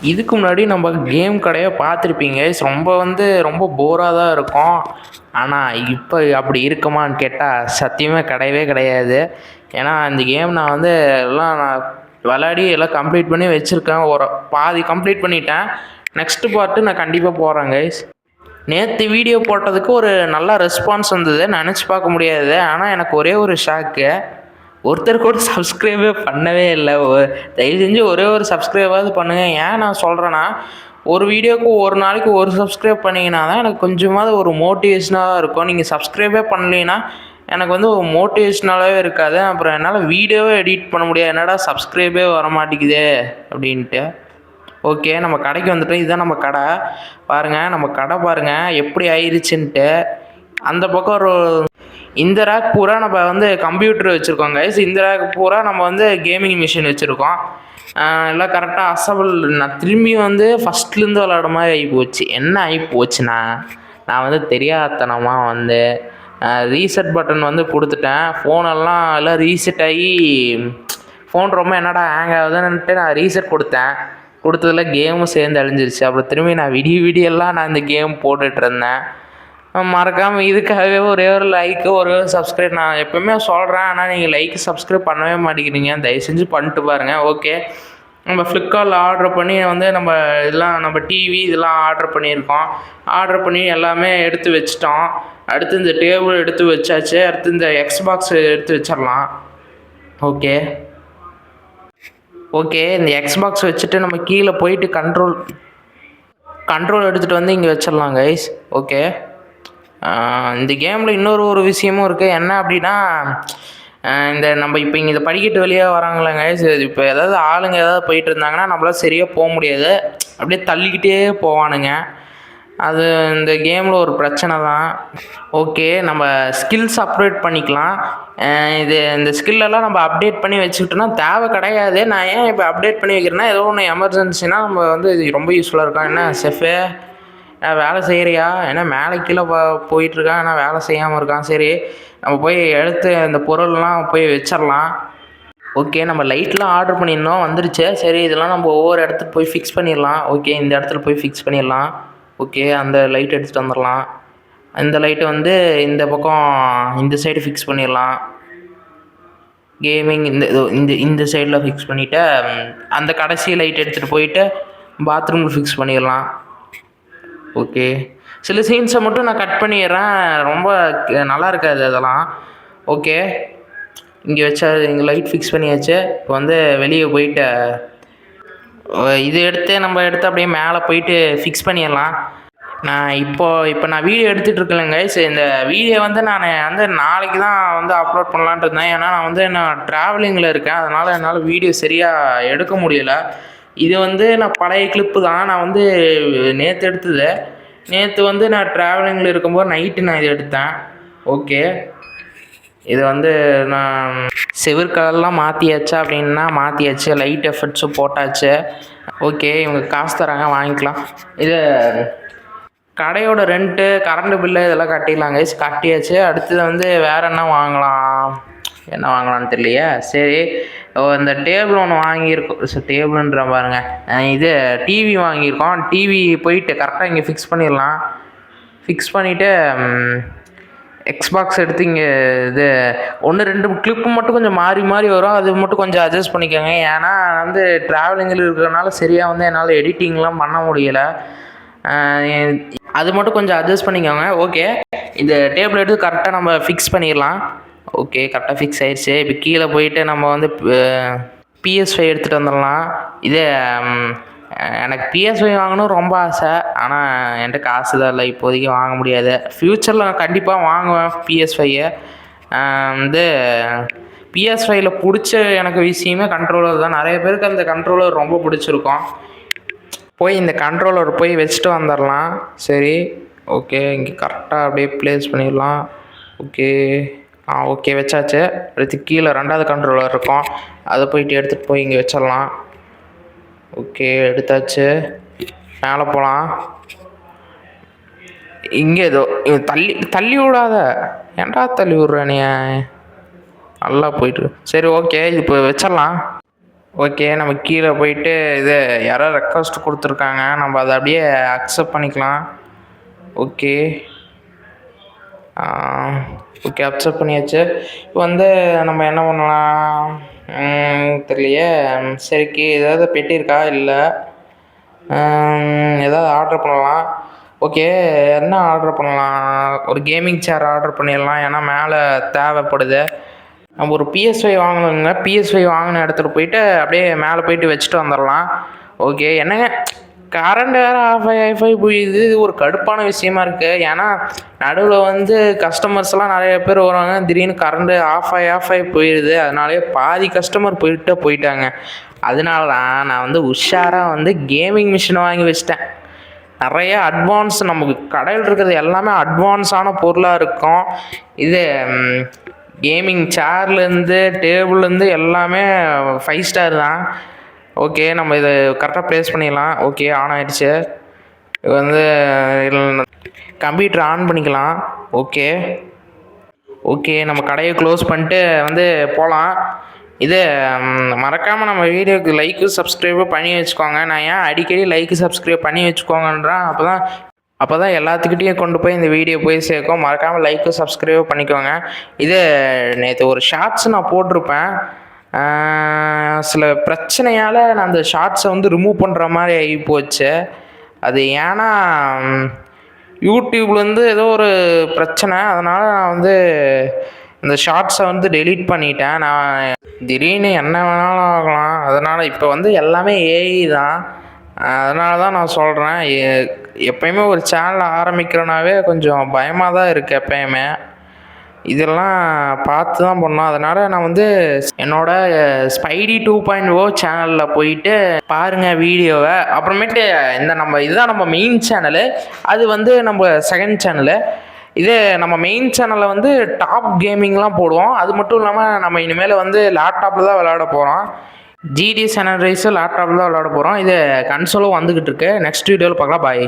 இதுக்கு முன்னாடி நம்ம கேம் கடையை பார்த்துருப்பீங்க. ரொம்ப போராக தான் இருக்கும். ஆனால் இப்போ அப்படி இருக்குமான்னு கேட்டால் சத்தியமாக கிடையவே கிடையாது. ஏன்னா இந்த கேம் நான் விளையாடி எல்லாம் கம்ப்ளீட் பண்ணி வச்சுருக்கேன். ஒரு பாதி கம்ப்ளீட் பண்ணிட்டேன். நெக்ஸ்ட்டு பார்ட்டு நான் கண்டிப்பாக போகிறேன் கைஸ். நேற்று வீடியோ போட்டதுக்கு ஒரு நல்ல ரெஸ்பான்ஸ் வந்தது, நினச்சி பார்க்க முடியாது. ஆனால் எனக்கு ஒரே ஒரு ஷாக்கு, ஒருத்தர் கூட சப்ஸ்கிரைபே பண்ணவே இல்லை. தயவு செஞ்சு ஒரே ஒரு சப்ஸ்கிரைபாவது பண்ணுங்கள். ஏன் நான் சொல்கிறேன்னா, ஒரு வீடியோவுக்கு ஒரு நாளைக்கு ஒரு சப்ஸ்கிரைப் பண்ணிங்கன்னா தான் எனக்கு கொஞ்சமாவது ஒரு மோட்டிவேஷனாக இருக்கும். நீங்கள் சப்ஸ்கிரைபே பண்ணலைன்னா எனக்கு ஒரு மோட்டிவேஷ்னலாகவே இருக்காது. அப்புறம் என்னால் வீடியோவே எடிட் பண்ண முடியாது. என்னடா சப்ஸ்கிரைபே வர மாட்டேங்குதே அப்படின்ட்டு. ஓகே, நம்ம கடைக்கு வந்துட்டோம். இதுதான் நம்ம கடை. பாருங்கள், நம்ம கடை பாருங்கள் எப்படி ஆயிடுச்சுன்ட்டு. அந்த பக்கம் ஒரு இந்த ரேக் பூரா நம்ம கம்ப்யூட்டர் வச்சுருக்கோம் கைஸ். இந்த ரேக் பூரா நம்ம கேமிங் மிஷின் வச்சுருக்கோம். எல்லாம் கரெக்டாக அசபிள். நான் திரும்பியும் ஃபஸ்ட்லேருந்து விளாட மாதிரி ஆகி போச்சு. என்ன ஆகி போச்சுன்னா, நான் தெரியாதனமாக ரீசெட் பட்டன் கொடுத்துட்டேன். ஃபோனெல்லாம் எல்லாம் ரீசெட் ஆகி ஃபோன் ரொம்ப என்னடா ஹேங் ஆகுதுன்னுட்டு நான் ரீசெட் கொடுத்ததில் கேமும் சேர்ந்து அழிஞ்சிருச்சு. அப்புறம் திரும்பி நான் விடியெல்லாம் நான் இந்த கேம் போட்டுட்ருந்தேன். மறக்காமல் இதுக்காகவே ஒரே ஒரு லைக்கு ஒரே ஒரு சப்ஸ்கிரைப் நான் எப்போவுமே சொல்கிறேன். ஆனால் நீங்கள் லைக் சப்ஸ்கிரைப் பண்ணவே மாட்டேங்கிறீங்க. தயவு செஞ்சு பண்ணிட்டு பாருங்கள். ஓகே, நம்ம ஃப்ளிப்கார்ட்டில் ஆர்டர் பண்ணி நம்ம டிவி இதெல்லாம் ஆர்டர் பண்ணியிருக்கோம். ஆர்டர் பண்ணி எல்லாமே எடுத்து வச்சிட்டோம். அடுத்து இந்த டேபிள் எடுத்து வச்சாச்சு. அடுத்து இந்த எக்ஸ்பாக்ஸ் எடுத்து வச்சிடலாம். ஓகே, இந்த எக்ஸ்பாக்ஸ் வச்சுட்டு நம்ம கீழே போயிட்டு கண்ட்ரோல் எடுத்துகிட்டு இங்கே வச்சிடலாம் கைஸ். ஓகே, இந்த கேமில் இன்னொரு விஷயமும் இருக்குது. என்ன அப்படின்னா, நம்ம இப்போ இங்கே இந்த படிக்கட்டு வழியாக வராங்களே கைஸ். இப்போ ஏதாவது ஆளுங்க ஏதாவது போயிட்டு இருந்தாங்கன்னா நம்மளால் சரியாக போக முடியாது. அப்படியே தள்ளிக்கிட்டே போவானுங்க. அது இந்த கேமில் ஒரு பிரச்சனை தான். ஓகே, நம்ம ஸ்கில்ஸ் அப்டேட் பண்ணிக்கலாம். இந்த ஸ்கில்லெல்லாம் நம்ம அப்டேட் பண்ணி வச்சுக்கிட்டோன்னா தேவை கிடையாது. நான் ஏன் இப்போ அப்டேட் பண்ணி வைக்கிறேன்னா, ஏதோ ஒன்று எமர்ஜென்சினா நம்ம இது ரொம்ப யூஸ்ஃபுல்லாக இருக்கும். என்ன செஃபே வேலை செய்கிறியா? ஏன்னா மேலே கீழே போயிட்டுருக்கான். ஏன்னா வேலை செய்யாமல் இருக்கான். சரி, நம்ம போய் எடுத்து அந்த பொருள்லாம் போய் வச்சிடலாம். ஓகே, நம்ம லைட்லாம் ஆர்டர் பண்ணியிருந்தோம், வந்துருச்சு. சரி, இதெல்லாம் நம்ம ஒவ்வொரு இடத்துக்கு போய் ஃபிக்ஸ் பண்ணிடலாம். ஓகே, இந்த இடத்துல போய் ஃபிக்ஸ் பண்ணிடலாம். ஓகே, அந்த லைட் எடுத்துகிட்டு வந்துடலாம். இந்த லைட்டு இந்த பக்கம் இந்த சைடு ஃபிக்ஸ் பண்ணிடலாம். கேமிங் இந்த சைடில் ஃபிக்ஸ் பண்ணிவிட்டு அந்த கடைசி லைட் எடுத்துகிட்டு போயிட்டு பாத்ரூமில் ஃபிக்ஸ் பண்ணிடலாம். ஓகே, சில சீன்ஸை மட்டும் நான் கட் பண்ணிடுறேன். ரொம்ப நல்லா இருக்காது அதெல்லாம். ஓகே, இங்கே இங்கே லைட் ஃபிக்ஸ் பண்ணியாச்சு. இப்போ வெளியே போயிட்டு இது நம்ம எடுத்து அப்படியே மேலே போயிட்டு ஃபிக்ஸ் பண்ணிடலாம். நான் இப்போ நான் வீடியோ எடுத்துகிட்டு இருக்கேங்க. சரி, இந்த வீடியோ நான் நாளைக்கு தான் அப்லோட் பண்ணலான்ட்டு இருந்தேன். ஏன்னா நான் ட்ராவலிங்கில் இருக்கேன். அதனால் என்னால் வீடியோ சரியாக எடுக்க முடியலை. இது நான் பழைய கிளிப்பு தான். நான் நேற்று எடுத்தது. நேற்று நான் ட்ராவலிங்கில் இருக்கும்போது நைட்டு நான் இதை எடுத்தேன். ஓகே, இது நான் செவுர் கலர்லாம் மாற்றியாச்சா அப்படின்னா மாற்றியாச்சு. லைட் எஃபெக்ட்ஸும் போட்டாச்சு. ஓகே, இவங்க காசு தராங்க, வாங்கிக்கலாம். இது கடையோட ரெண்ட்டு, கரண்ட் பில்லு இதெல்லாம் கட்டிடலாம் கைஸ். கட்டியாச்சு. அடுத்தது வேறு என்ன வாங்கலான்னு தெரியலையே. சரி, இந்த டேபிள் ஒன்று வாங்கியிருக்கோம். டேபிள்ன்ற பாருங்கள், இது டிவி வாங்கியிருக்கோம். டிவி போயிட்டு கரெக்டாக இங்கே ஃபிக்ஸ் பண்ணிடலாம். ஃபிக்ஸ் பண்ணிவிட்டு எக்ஸ்பாக்ஸ் எடுத்து இங்கே இது 1-2 கிளிப்பு மட்டும் கொஞ்சம் மாறி வரும். அது மட்டும் கொஞ்சம் அட்ஜஸ்ட் பண்ணிக்கோங்க. ஏன்னா ட்ராவலிங்கில் இருக்கிறதுனால சரியாக என்னால் எடிட்டிங்லாம் பண்ண முடியலை. அது மட்டும் கொஞ்சம் அட்ஜஸ்ட் பண்ணிக்கோங்க. ஓகே, இந்த டேபிள் எடுத்து கரெக்டாக நம்ம ஃபிக்ஸ் பண்ணிடலாம். ஓகே, கரெக்டாக ஃபிக்ஸ் ஆயிடுச்சு. இப்போ கீழே போயிட்டு நம்ம PS5 எடுத்துகிட்டு வந்துடலாம். இது எனக்கு PS5 வாங்கணும் ரொம்ப ஆசை. ஆனால் என்கிட்ட காசு தான் இல்லை, இப்போதைக்கு வாங்க முடியாது. ஃப்யூச்சரில் நான் கண்டிப்பாக வாங்குவேன் PS5. PS5ல் பிடிச்ச எனக்கு விஷயமே கண்ட்ரோலர் தான். நிறைய பேருக்கு அந்த கண்ட்ரோலர் ரொம்ப பிடிச்சிருக்கும். இந்த கண்ட்ரோலர் போய் வச்சுட்டு வந்துடலாம். சரி, ஓகே, இங்கே கரெக்டாக அப்படியே ப்ளேஸ் பண்ணிடலாம். ஓகே வச்சாச்சு. அடுத்து கீழே 2வது கண்ட்ரோலர் இருக்கும். அதை போயிட்டு எடுத்துகிட்டு போய் இங்கே வச்சிடலாம். ஓகே, எடுத்தாச்சு. மேலே போகலாம். இங்கே ஏதோ தள்ளி விடாத. ஏன்டா தள்ளி விட்ற நீ? நல்லா போயிட்டு. சரி, ஓகே, இது இப்போ வச்சிடலாம். ஓகே, நம்ம கீழே போயிட்டு இது யாரோ ரெக்வஸ்ட் கொடுத்துருக்காங்க, நம்ம அதை அப்படியே அக்செப்ட் பண்ணிக்கலாம். ஓகே. ஓகே, அக்செப்ட் பண்ணியாச்சு. இப்போ வந்து நம்ம என்ன பண்ணலாம் தெரியலையே. சரிக்கு ஏதாவது பெட்டி இருக்கா? இல்லை. ஏதாவது ஆர்டர் பண்ணலாம். ஓகே, என்ன ஆர்டர் பண்ணலாம்? ஒரு கேமிங் சேர் ஆர்டர் பண்ணிடலாம், ஏன்னா மேலே தேவைப்படுது. நம்ம ஒரு PS5 வாங்கணுங்க. PS5 வாங்கின இடத்துல போயிட்டு அப்படியே மேலே போயிட்டு வச்சுட்டு வந்துடலாம். ஓகே, என்னங்க கரண்ட் வேறு ஆஃப் ஆகி போயிடுது. இது ஒரு கடுப்பான விஷயமா இருக்குது. ஏன்னா நடுவில் வந்து கஸ்டமர்ஸ்லாம் நிறைய பேர் வருவாங்க, திடீர்னு கரண்ட்டு ஆஃப் ஆகி போயிடுது. அதனாலே பாதி கஸ்டமர் போயிட்டாங்க. அதனால தான் நான் வந்து உஷாராக வந்து கேமிங் மிஷினை வாங்கி வச்சிட்டேன். நிறைய அட்வான்ஸ், நமக்கு கடையில் இருக்கிறது எல்லாமே அட்வான்ஸான பொருளாக இருக்கும். இது கேமிங் சேர்லேருந்து டேபிள்லேருந்து எல்லாமே 5 ஸ்டார் தான். ஓகே, நம்ம இதை கரெக்டாக ப்ளேஸ் பண்ணிடலாம். ஓகே, ஆன் ஆகிடுச்சு. இது வந்து கம்ப்யூட்டர் ஆன் பண்ணிக்கலாம். ஓகே ஓகே, நம்ம கடையை க்ளோஸ் பண்ணிட்டு வந்து போகலாம். இது மறக்காமல் நம்ம வீடியோக்கு லைக்கு சப்ஸ்கிரைபும் பண்ணி வச்சுக்கோங்க. நான் ஏன் அடிக்கடி லைக்கு சப்ஸ்கிரைப் பண்ணி வச்சுக்கோங்கன்றேன், அப்போ தான் எல்லாத்துக்கிட்டேயும் கொண்டு போய் இந்த வீடியோ போய் சேர்க்கும். மறக்காமல் லைக்கு சப்ஸ்கிரைப் பண்ணிக்கோங்க. இது நேற்று ஒரு ஷார்ட்ஸ் நான் போட்டிருப்பேன். சில பிரச்சனையால் நான் அந்த ஷார்ட்ஸை வந்து ரிமூவ் பண்ணுற மாதிரி ஆகி போச்சு. அது ஏன்னா யூடியூப்லேருந்து ஏதோ ஒரு பிரச்சனை, அதனால் நான் வந்து இந்த ஷார்ட்ஸை வந்து டெலீட் பண்ணிட்டேன். நான் திடீர்னு என்ன வேணாலும் ஆகலாம். அதனால் இப்போ வந்து எல்லாமே AI தான். அதனால தான் நான் சொல்கிறேன், எப்பயுமே ஒரு சேனல் ஆரம்பிக்கிறனாவே கொஞ்சம் பயமாக தான் இருக்குது எப்பயுமே. இதெல்லாம் பார்த்து தான் பண்ணோம். அதனால் நான் வந்து என்னோடய ஸ்பைடி 2.0 சேனலில் போயிட்டு பாருங்கள் வீடியோவை. அப்புறமேட்டு இதுதான் நம்ம மெயின் சேனலு. அது வந்து நம்ம செகண்ட் சேனலு. இது நம்ம மெயின் சேனலில் வந்து டாப் கேமிங்லாம் போடுவோம். அது மட்டும் இல்லாமல் நம்ம இனிமேல் வந்து லேப்டாப்பில் தான் விளையாட போகிறோம். GT San Andreas லேப்டாப்பில் தான் விளையாட போகிறோம். இது கன்சோலும் வந்துக்கிட்டு இருக்கு. நெக்ஸ்ட் வீடியோவில் பார்க்கலாம். பாய்.